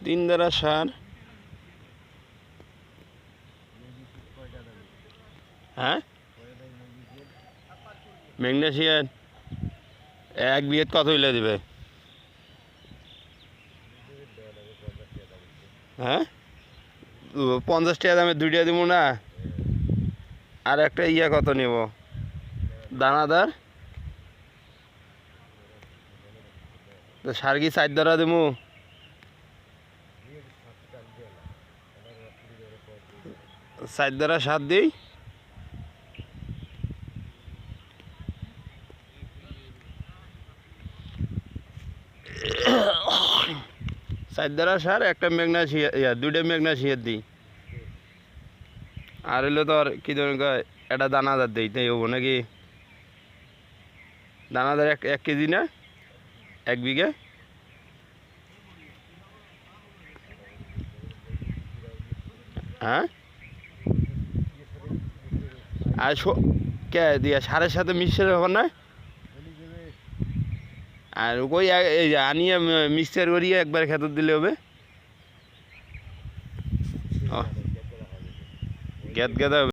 তিন দ্বারা সার। হ্যাঁ, ম্যাগনেসিয়াম এক বিঘে কত হইলে দিবে? হ্যাঁ, 50 টাকা দামে দুইটা দিব না। আর একটা কত নেব দানাদার? তো সার কি 4 দ্বারা দেবো? 4 দ্বারা 7 দিই। চার দ্বারা সার একটা ম্যাগনেসিয়াম, দুইটা ম্যাগনেসিয়াম দিই। আর হইলে তো আর কি ধরুন একটা দানাদার দিই, তাই হবো নাকি? দানাদার 1 কেজি না 1 বিঘে? হ্যাঁ, আর কে দিয়া সারের সাথে মিক্সচার হবে না? আর ওই এই আনিয়ে মিক্সচার করিয়ে একবার খেতে দিলে হবে। গ্যাদ গ্যাদা হবে।